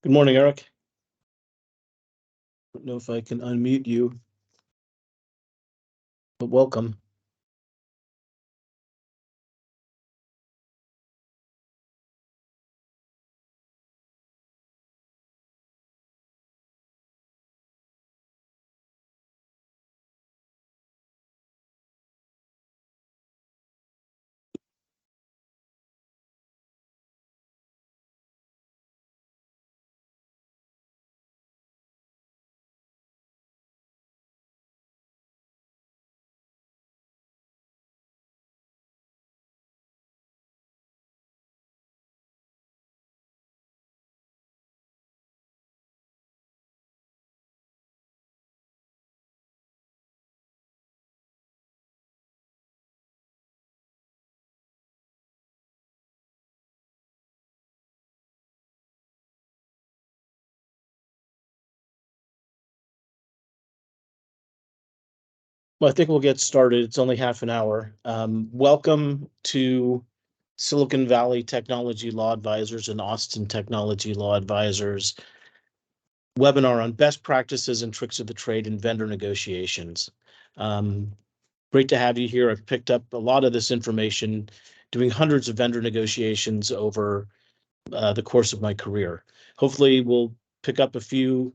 Good morning, Eric. I don't know if I can unmute you, but welcome. Well, I think we'll get started. It's only half an hour. Welcome to Silicon Valley Technology Law Advisors and Austin Technology Law Advisors webinar on best practices and tricks of the trade in vendor negotiations. Great to have you here. I've picked up a lot of this information doing hundreds of vendor negotiations over the course of my career. Hopefully, we'll pick up a few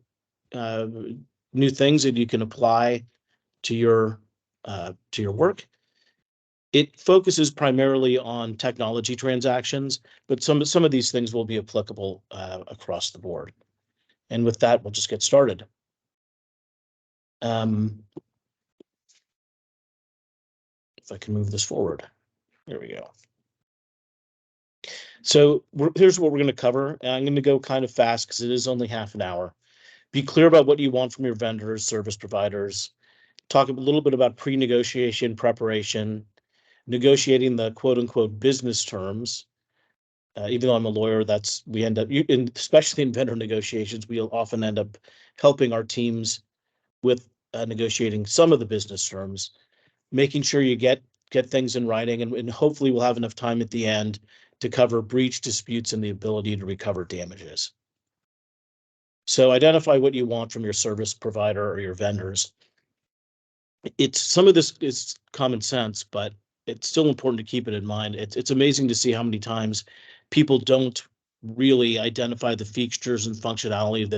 new things that you can apply to your work. It focuses primarily on technology transactions, but some of these things will be applicable across the board. And with that, we'll just get started. If I can move this forward, there we go. So here's what we're going to cover. And I'm going to go kind of fast because it is only half an hour. Be clear about what you want from your vendors, service providers. Talk a little bit about pre-negotiation preparation, negotiating the quote unquote business terms. Even though I'm a lawyer, we end up, especially in vendor negotiations, we'll often end up helping our teams with negotiating some of the business terms, making sure you get things in writing, and hopefully we'll have enough time at the end to cover breach disputes and the ability to recover damages. So identify what you want from your service provider or your vendors. Some of this is common sense, but it's still important to keep it in mind. It's amazing to see how many times people don't really identify the features and functionality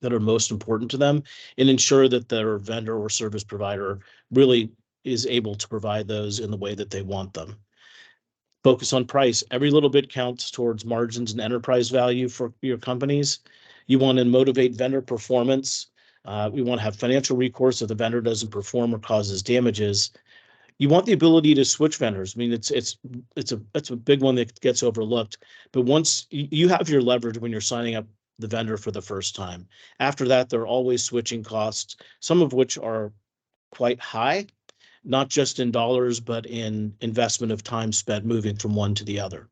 that are most important to them and ensure that their vendor or service provider really is able to provide those in the way that they want them. Focus on price. Every little bit counts towards margins and enterprise value for your companies. You want to motivate vendor performance. We want to have financial recourse if the vendor doesn't perform or causes damages. You want the ability to switch vendors. I mean, it's a big one that gets overlooked. But once you have your leverage when you're signing up the vendor for the first time, after that, there are always switching costs, some of which are quite high, not just in dollars, but in investment of time spent moving from one to the other.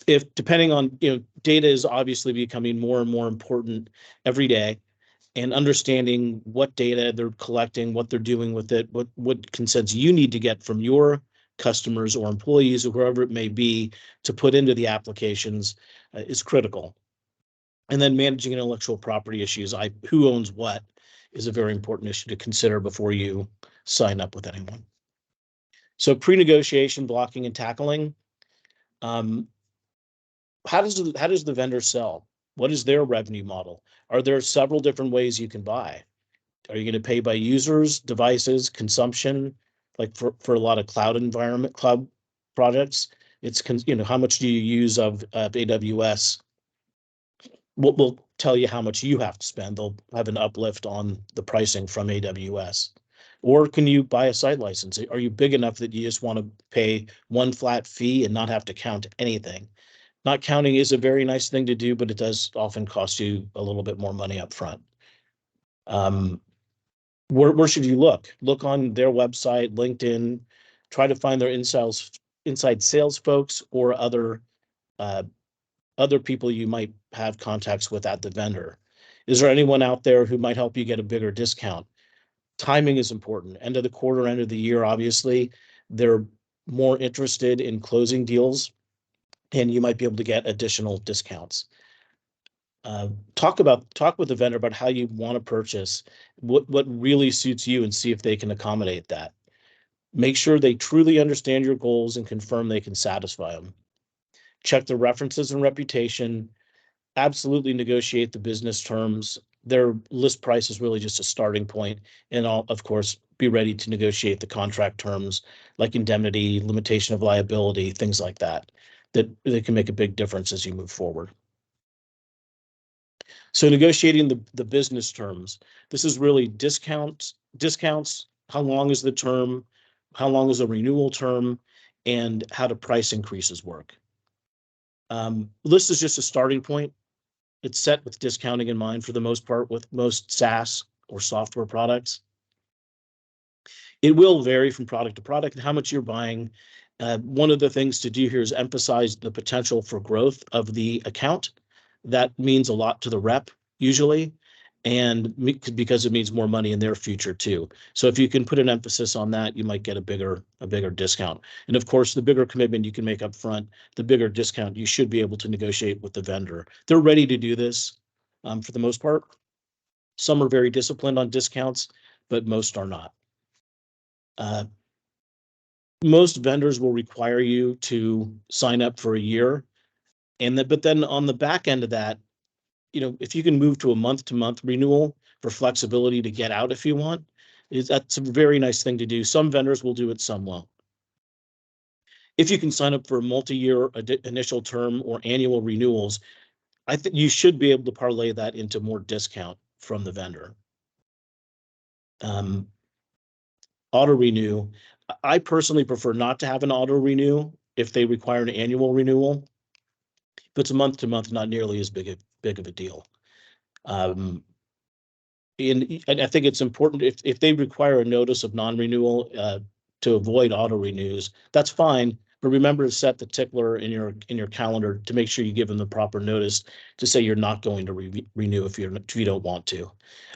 If depending on, data is obviously becoming more and more important every day, and understanding what data they're collecting, what they're doing with it, what consents you need to get from your customers or employees or whoever it may be to put into the applications is critical. And then managing intellectual property issues, who owns what, is a very important issue to consider before you sign up with anyone. So pre-negotiation, blocking and tackling. How does the vendor sell? What is their revenue model? Are there several different ways you can buy? Are you going to pay by users, devices, consumption? Like for a lot of cloud projects, it's how much do you use of AWS? We'll tell you how much you have to spend. They'll have an uplift on the pricing from AWS. Or can you buy a site license? Are you big enough that you just want to pay one flat fee and not have to count anything? Not counting is a very nice thing to do, but it does often cost you a little bit more money up front. Where should you look? Look on their website, LinkedIn, try to find their inside sales folks or other people you might have contacts with at the vendor. Is there anyone out there who might help you get a bigger discount? Timing is important. End of the quarter, end of the year, obviously, they're more interested in closing deals, and you might be able to get additional discounts. Talk with the vendor about how you want to purchase, what really suits you, and see if they can accommodate that. Make sure they truly understand your goals and confirm they can satisfy them. Check the references and reputation. Absolutely negotiate the business terms. Their list price is really just a starting point, and I'll, of course, be ready to negotiate the contract terms like indemnity, limitation of liability, things like that, that can make a big difference as you move forward. So negotiating the business terms. This is really discounts, how long is the term, how long is the renewal term, and how do price increases work. List is just a starting point. It's set with discounting in mind for the most part with most SaaS or software products. It will vary from product to product and how much you're buying. One of the things to do here is emphasize the potential for growth of the account. That means a lot to the rep usually, and because it means more money in their future too. So if you can put an emphasis on that, you might get a bigger discount. And of course, the bigger commitment you can make up front, the bigger discount you should be able to negotiate with the vendor. They're ready to do this for the most part. Some are very disciplined on discounts, but most are not. Most vendors will require you to sign up for a year, but then on the back end of that, if you can move to a month-to-month renewal for flexibility to get out if you want, that's a very nice thing to do. Some vendors will do it, some won't. If you can sign up for a multi-year initial term or annual renewals, I think you should be able to parlay that into more discount from the vendor. Auto renew. I personally prefer not to have an auto renew if they require an annual renewal. If it's a month to month, not nearly as big of a deal. And I think it's important if they require a notice of non-renewal to avoid auto renews, that's fine. But remember to set the tickler in your calendar to make sure you give them the proper notice to say you're not going to renew if you don't want to.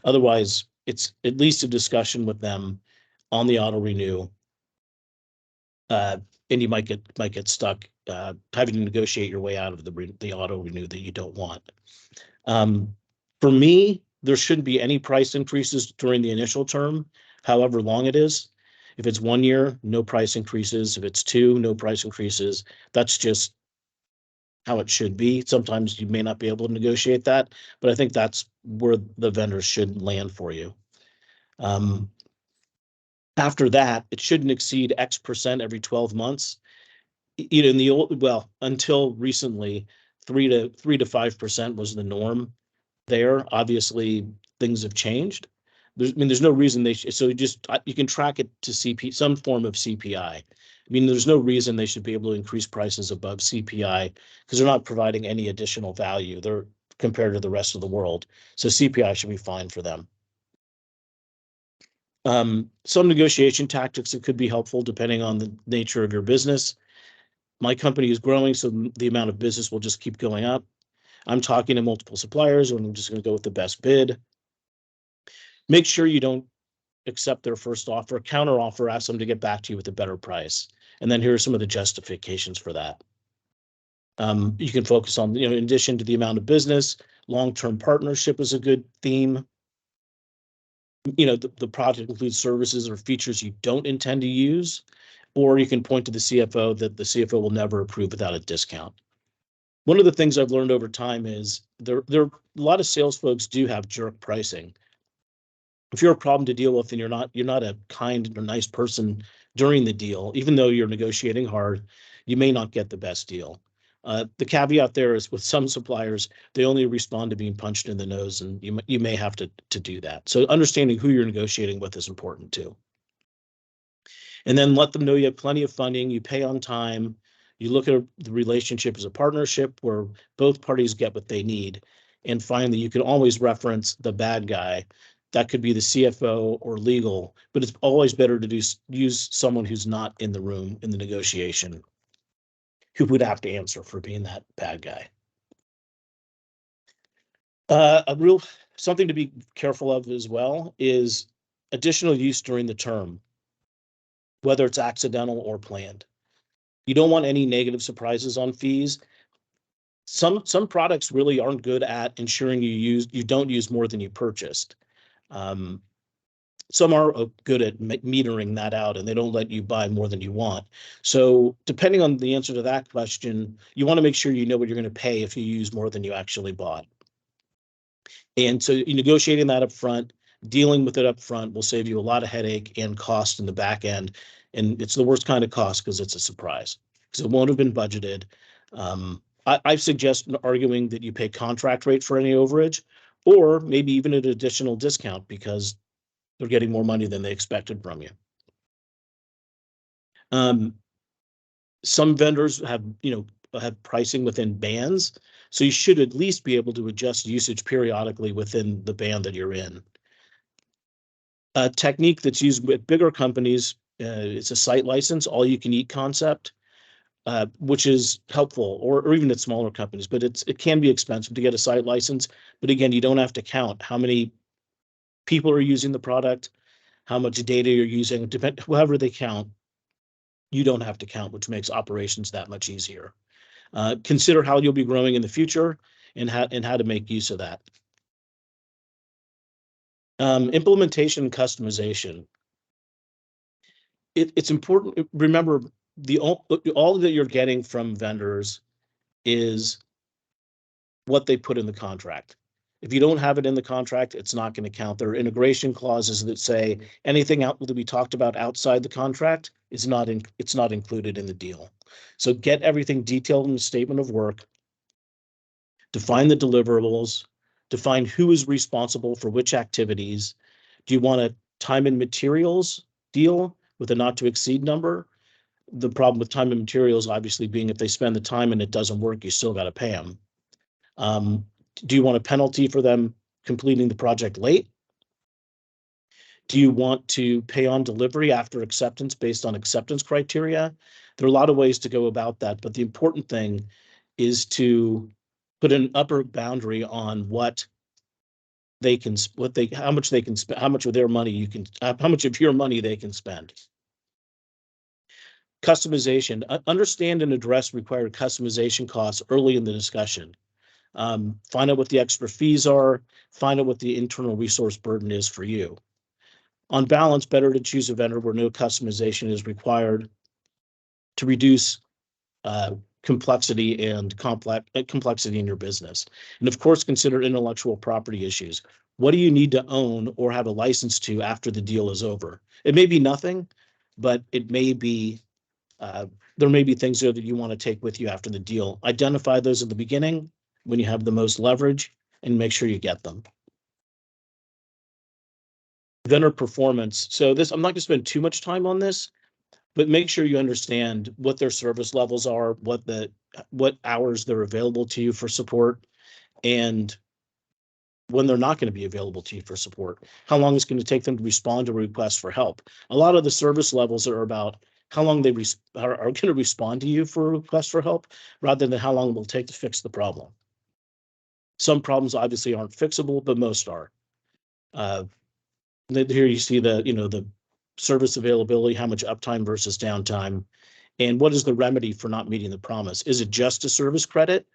Otherwise, it's at least a discussion with them on the auto renew, and you might get stuck having to negotiate your way out of the auto renew that you don't want. For me, there shouldn't be any price increases during the initial term, however long it is. If it's 1 year, no price increases. If it's 2, no price increases. That's just how it should be. Sometimes you may not be able to negotiate that, but I think that's where the vendors should land for you. After that, it shouldn't exceed X% every 12 months. In the old, well, until recently, 3 to 5% was the norm there. Obviously, things have changed. There's no reason so you can track it to some form of CPI. There's no reason they should be able to increase prices above CPI because they're not providing any additional value. They're compared to the rest of the world. So CPI should be fine for them. Some negotiation tactics that could be helpful depending on the nature of your business. My company is growing, so the amount of business will just keep going up. I'm talking to multiple suppliers, and I'm just going to go with the best bid. Make sure you don't accept their first offer, counter offer, ask them to get back to you with a better price. And then here are some of the justifications for that. You can focus on, in addition to the amount of business, long-term partnership is a good theme. The product includes services or features you don't intend to use, or you can point to the CFO that the CFO will never approve without a discount. One of the things I've learned over time is there a lot of sales folks do have jerk pricing. If you're a problem to deal with and you're not a kind or nice person during the deal, even though you're negotiating hard, you may not get the best deal. The caveat there is with some suppliers, they only respond to being punched in the nose, and you may have to do that. So understanding who you're negotiating with is important too. And then let them know you have plenty of funding, you pay on time, you look at the relationship as a partnership where both parties get what they need. And finally, you can always reference the bad guy. That could be the CFO or legal, but it's always better to use someone who's not in the room in the negotiation, who would have to answer for being that bad guy. Something to be careful of as well is additional use during the term, whether it's accidental or planned. You don't want any negative surprises on fees. Some products really aren't good at ensuring you don't use more than you purchased. Um, some are good at metering that out, and they don't let you buy more than you want. So depending on the answer to that question, you want to make sure you know what you're going to pay if you use more than you actually bought. And so negotiating that up front, dealing with it up front will save you a lot of headache and cost in the back end. And it's the worst kind of cost because it's a surprise, because it won't have been budgeted. I suggest arguing that you pay contract rate for any overage, or maybe even an additional discount because they're getting more money than they expected from you. Um, some vendors have pricing within bands, so you should at least be able to adjust usage periodically within the band that you're in. A technique that's used with bigger companies, it's a site license, all you can eat concept, which is helpful, or even at smaller companies, but it can be expensive to get a site license. But again, you don't have to count how many people are using the product, how much data you're using, however they count, you don't have to count, which makes operations that much easier. Consider how you'll be growing in the future and how to make use of that. Implementation and customization. It's important. Remember, all that you're getting from vendors is what they put in the contract. If you don't have it in the contract, it's not going to count. There are integration clauses that say anything out that we talked about outside the contract is it's not included in the deal. So get everything detailed in the statement of work, define the deliverables, define who is responsible for which activities. Do you want a time and materials deal with a not to exceed number? The problem with time and materials obviously being if they spend the time and it doesn't work, you still got to pay them. Do you want a penalty for them completing the project late? Do you want to pay on delivery after acceptance based on acceptance criteria? There are a lot of ways to go about that, but the important thing is to put an upper boundary on how much they can spend, how much of their money how much of your money they can spend. Customization. Understand and address required customization costs early in the discussion. Find out what the extra fees are, find out what the internal resource burden is for you. On balance, better to choose a vendor where no customization is required to reduce complexity in your business. And of course, consider intellectual property issues. What do you need to own or have a license to after the deal is over? It may be nothing, but there may be things there that you want to take with you after the deal. Identify those at the beginning when you have the most leverage and make sure you get them. Vendor performance. So I'm not going to spend too much time on this, but make sure you understand what their service levels are, what hours they're available to you for support, and when they're not going to be available to you for support, how long it's going to take them to respond to requests for help. A lot of the service levels are about how long they are going to respond to you for a request for help, rather than how long it will take to fix the problem. Some problems obviously aren't fixable, but most are. Here you see the service availability, how much uptime versus downtime, and what is the remedy for not meeting the promise? Is it just a service credit?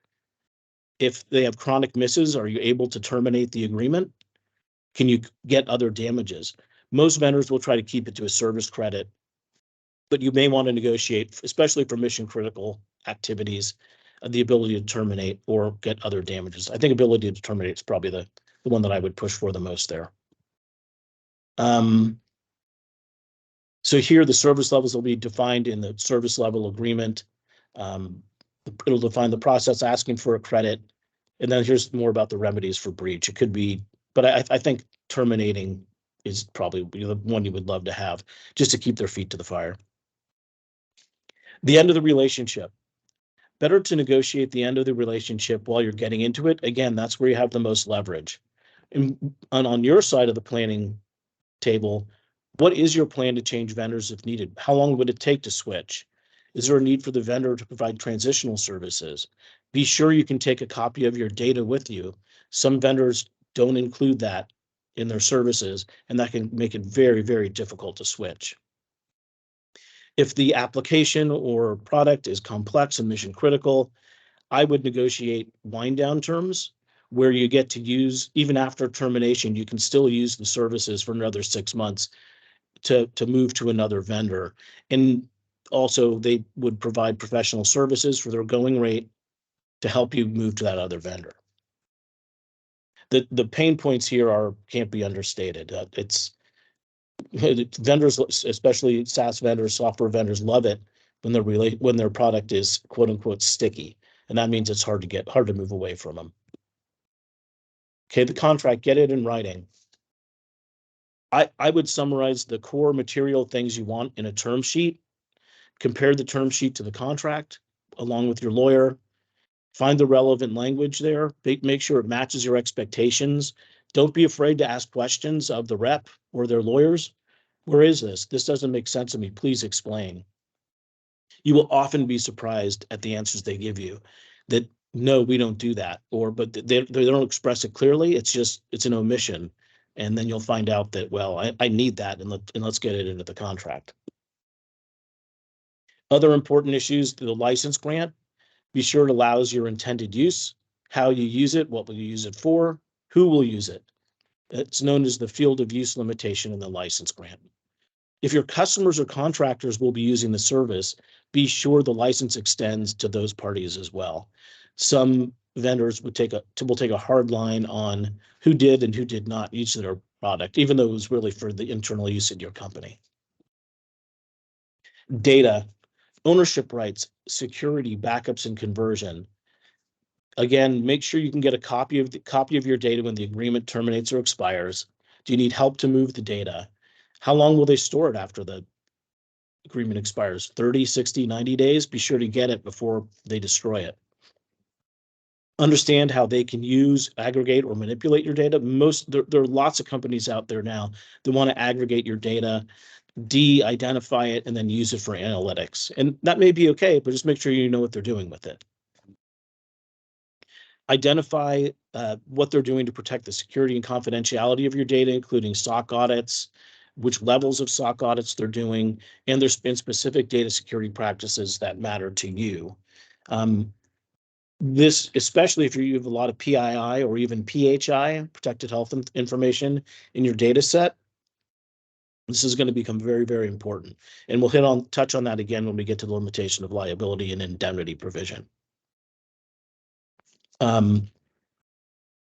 If they have chronic misses, are you able to terminate the agreement? Can you get other damages? Most vendors will try to keep it to a service credit, but you may want to negotiate, especially for mission critical activities, the ability to terminate or get other damages. I think ability to terminate is probably the one that I would push for the most there. So here the service levels will be defined in the service level agreement. It'll define the process asking for a credit. And then here's more about the remedies for breach. It could be, but I think terminating is probably the one you would love to have, just to keep their feet to the fire. The end of the relationship. Better to negotiate the end of the relationship while you're getting into it. Again, that's where you have the most leverage. And on your side of the planning table, what is your plan to change vendors if needed? How long would it take to switch? Is there a need for the vendor to provide transitional services? Be sure you can take a copy of your data with you. Some vendors don't include that in their services, and that can make it very, very difficult to switch. If the application or product is complex and mission critical, I would negotiate wind down terms where you get to use, even after termination, you can still use the services for another 6 months to move to another vendor. And also they would provide professional services for their going rate to help you move to that other vendor. The pain points here can't be understated. It's vendors, especially SaaS vendors, software vendors, love it when their product is quote unquote sticky, and that means it's hard to move away from them. Okay, the contract, get it in writing. I would summarize the core material things you want in a term sheet, compare the term sheet to the contract along with your lawyer, find the relevant language there, make sure it matches your expectations. Don't be afraid to ask questions of the rep or their lawyers. Where is this? This doesn't make sense to me. Please explain. You will often be surprised at the answers they give you that no, we don't do that, or but they don't express it clearly. It's an omission. And then you'll find out that, well, I need that, and let's get it into the contract. Other important issues, the license grant. Be sure it allows your intended use, how you use it, what will you use it for, who will use it. It's known as the field of use limitation in the license grant. If your customers or contractors will be using the service, be sure the license extends to those parties as well. Some vendors will take a hard line on who did and who did not use their product, even though it was really for the internal use in your company. Data, ownership rights, security, backups, and conversion. Again, make sure you can get a copy of your data when the agreement terminates or expires. Do you need help to move the data? How long will they store it after the agreement expires? 30, 60, 90 days? Be sure to get it before they destroy it. Understand how they can use, aggregate, or manipulate your data. There are lots of companies out there now that want to aggregate your data, de-identify it, and then use it for analytics. And that may be okay, but just make sure you know what they're doing with it. Identify what they're doing to protect the security and confidentiality of your data, including SOC audits, which levels of SOC audits they're doing, and there's been specific data security practices that matter to you. This, especially if you have a lot of PII or even PHI, protected health information in your data set, this is going to become very, very important. And we'll touch on that again when we get to the limitation of liability and indemnity provision.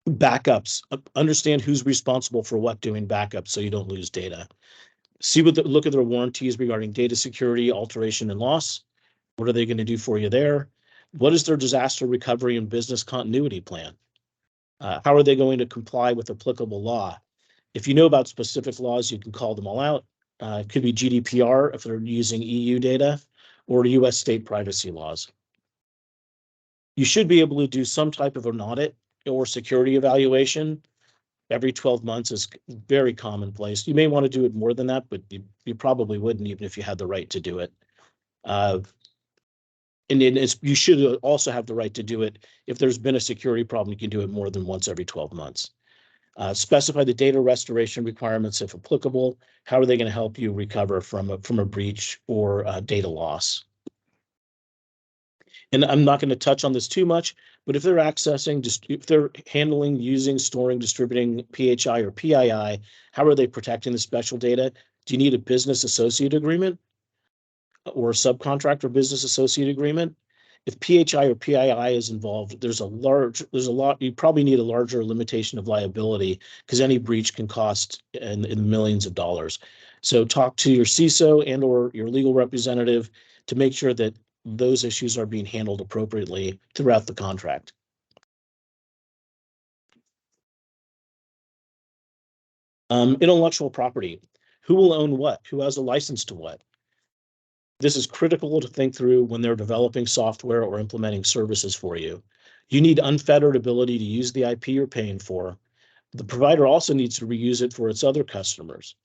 Backups, understand who's responsible for what doing backups so you don't lose data. Look at their warranties regarding data security, alteration, and loss. What are they going to do for you there? What is their disaster recovery and business continuity plan? How are they going to comply with applicable law? If you know about specific laws, you can call them all out. It could be GDPR if they're using EU data, or US state privacy laws. You should be able to do some type of an audit or security evaluation. Every 12 months is very commonplace. You may want to do it more than that, but you probably wouldn't, even if you had the right to do it. And you should also have the right to do it. If there's been a security problem, you can do it more than once every 12 months. Specify the data restoration requirements if applicable. How are they going to help you recover from a breach or data loss? And I'm not going to touch on this too much, but if they're if they're handling, using, storing, distributing PHI or PII, how are they protecting the special data? Do you need a business associate agreement or a subcontractor business associate agreement? If PHI or PII is involved, there's a lot, you probably need a larger limitation of liability because any breach can cost in millions of dollars. So talk to your CISO and or your legal representative to make sure that those issues are being handled appropriately throughout the contract. Intellectual property. Who will own what? Who has a license to what? This is critical to think through when they're developing software or implementing services for you. You need unfettered ability to use the IP you're paying for. The provider also needs to reuse it for its other customers.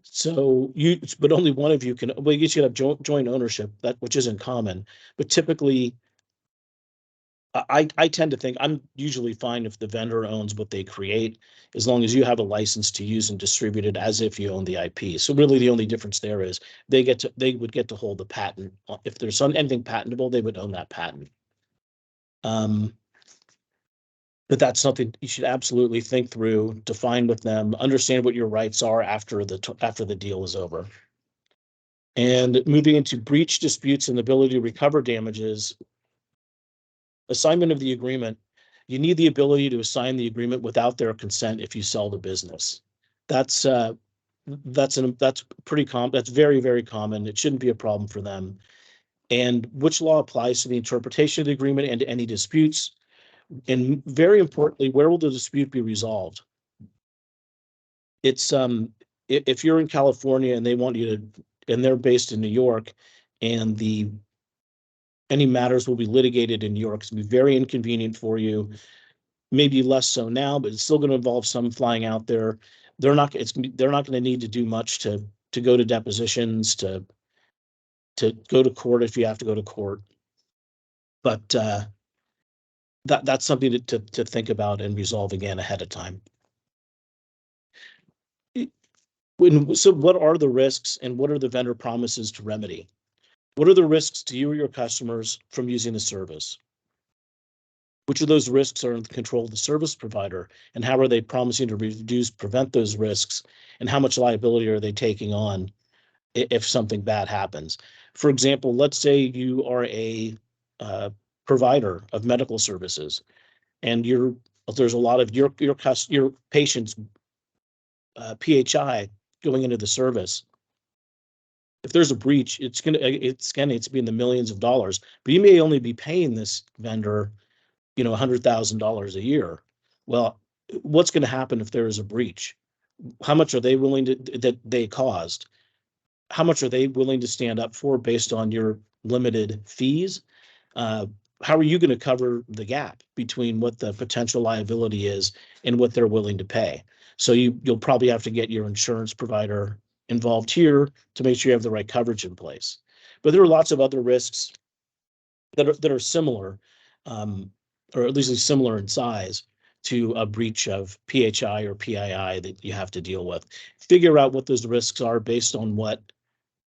So but only one of you can, well, you should have joint ownership, which isn't common, but typically I tend to think I'm usually fine if the vendor owns what they create, as long as you have a license to use and distribute it as if you own the IP. So really the only difference there is they would get to hold the patent. If there's anything patentable, they would own that patent. But that's something you should absolutely think through, define with them, understand what your rights are after the deal is over. And moving into breach disputes and the ability to recover damages, assignment of the agreement, you need the ability to assign the agreement without their consent if you sell the business. That's pretty common. That's very, very common. It shouldn't be a problem for them. And which law applies to the interpretation of the agreement and to any disputes? And very importantly, where will the dispute be resolved? It's if you're in California and they want you to, and they're based in New York, and any matters will be litigated in New York. It's going to be very inconvenient for you. Maybe less so now, but it's still going to involve some flying out there. They're not going to need to do much to go to depositions, to go to court if you have to go to court. But that's something to think about and resolve again ahead of time. So what are the risks and what are the vendor promises to remedy? What are the risks to you or your customers from using the service? Which of those risks are in the control of the service provider, and how are they promising to prevent those risks, and how much liability are they taking on if something bad happens? For example, let's say you are a provider of medical services, and there's a lot of your patients' PHI going into the service. If there's a breach, it's gonna be in the millions of dollars, but you may only be paying this vendor $100,000 a year. Well, what's going to happen if there is a breach? How much are they willing that they caused? How much are they willing to stand up for based on your limited fees? How are you going to cover the gap between what the potential liability is and what they're willing to pay? So you'll probably have to get your insurance provider involved here to make sure you have the right coverage in place. But there are lots of other risks that are similar, or at least similar in size to a breach of PHI or PII that you have to deal with. Figure out what those risks are based on what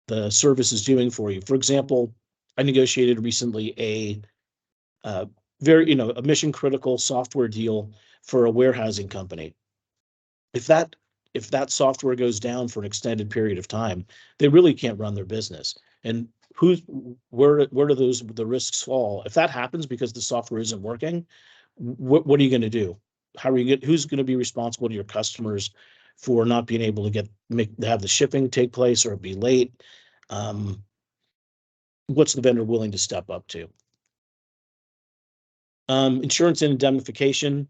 the service is doing for you. For example, I negotiated recently a mission critical software deal for a warehousing company. If that software goes down for an extended period of time, they really can't run their business. And where do the risks fall? If that happens because the software isn't working, what are you going to do? Who's going to be responsible to your customers for not being able to have the shipping take place or be late? What's the vendor willing to step up to? Insurance and indemnification.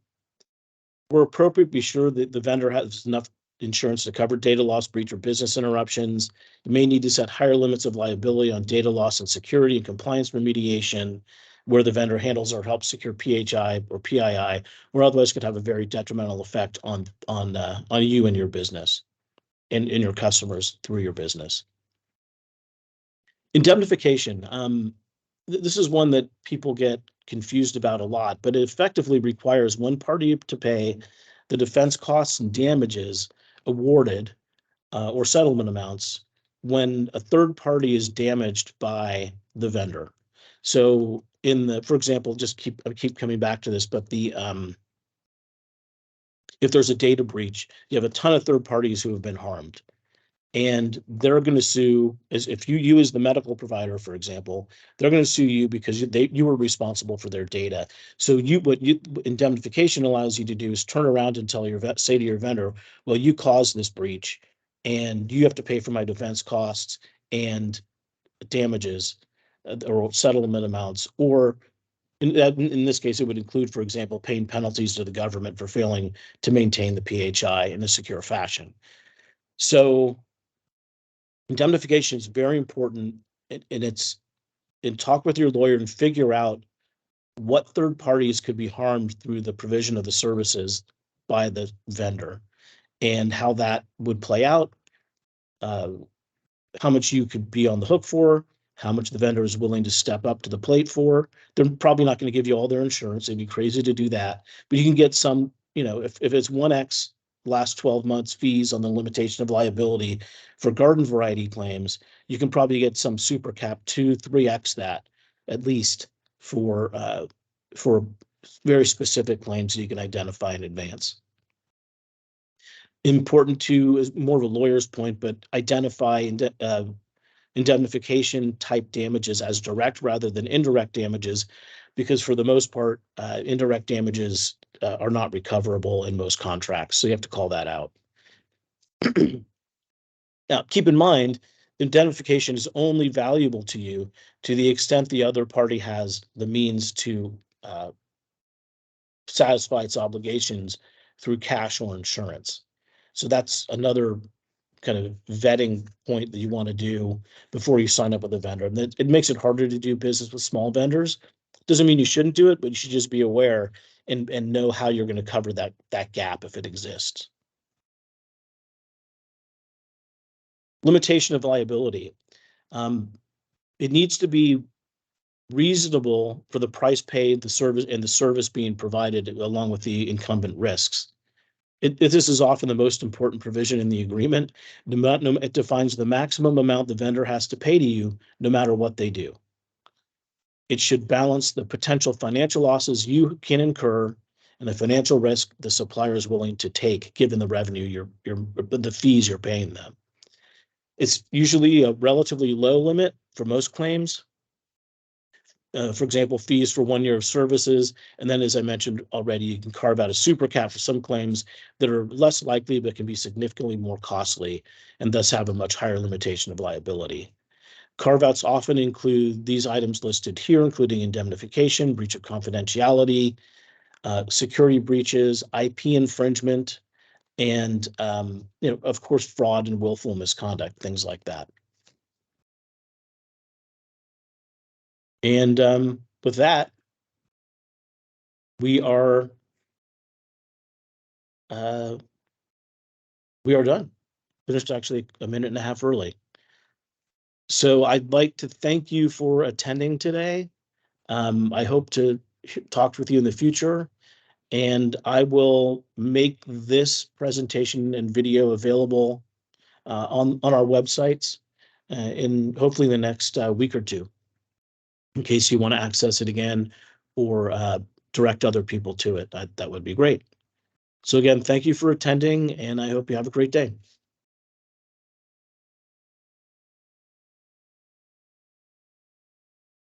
Where appropriate, be sure that the vendor has enough insurance to cover data loss, breach, or business interruptions. You may need to set higher limits of liability on data loss and security and compliance remediation, where the vendor handles or helps secure PHI or PII, or otherwise could have a very detrimental effect on you and your business and your customers through your business. Indemnification. This is one that people get confused about a lot, but it effectively requires one party to pay the defense costs and damages awarded or settlement amounts when a third party is damaged by the vendor. So for example, I keep coming back to this, but if there's a data breach, you have a ton of third parties who have been harmed. And they're going to sue, if you as the medical provider, for example, they're going to sue you because you were responsible for their data. So what indemnification allows you to do is turn around and say to your vendor, well, you caused this breach and you have to pay for my defense costs and damages or settlement amounts, or in this case, it would include, for example, paying penalties to the government for failing to maintain the PHI in a secure fashion. So indemnification is very important, and talk with your lawyer and figure out what third parties could be harmed through the provision of the services by the vendor and how that would play out, how much you could be on the hook for, how much the vendor is willing to step up to the plate for. They're probably not going to give you all their insurance. It'd be crazy to do that, but you can get some, if it's 1x last 12 months fees on the limitation of liability for garden variety claims, you can probably get some super cap 2-3x that at least for for very specific claims that you can identify in advance. Important to, is more of a lawyer's point, but identify indemnification type damages as direct rather than indirect damages, because for the most part, indirect damages are not recoverable in most contracts. So you have to call that out. Now, keep in mind, indemnification is only valuable to you to the extent the other party has the means to satisfy its obligations through cash or insurance. So that's another kind of vetting point that you want to do before you sign up with a vendor. And it makes it harder to do business with small vendors. Doesn't mean you shouldn't do it, but you should just be aware and know how you're going to cover that gap if it exists. Limitation of liability. It needs to be reasonable for the price paid, the service being provided, along with the incumbent risks. This is often the most important provision in the agreement. It defines the maximum amount the vendor has to pay to you, no matter what they do. It should balance the potential financial losses you can incur and the financial risk the supplier is willing to take, given the revenue the fees you're paying them. It's usually a relatively low limit for most claims. For example, fees for 1 year of services. And then, as I mentioned already, you can carve out a super cap for some claims that are less likely, but can be significantly more costly and thus have a much higher limitation of liability. Carve-outs often include these items listed here, including indemnification, breach of confidentiality, security breaches, IP infringement, and, of course, fraud and willful misconduct, things like that. And with that, we are done. Finished actually a minute and a half early. So I'd like to thank you for attending today. I hope to talk with you in the future, and I will make this presentation and video available on our websites in hopefully the next week or two, in case you want to access it again or direct other people to it. That would be great. So again, thank you for attending, and I hope you have a great day.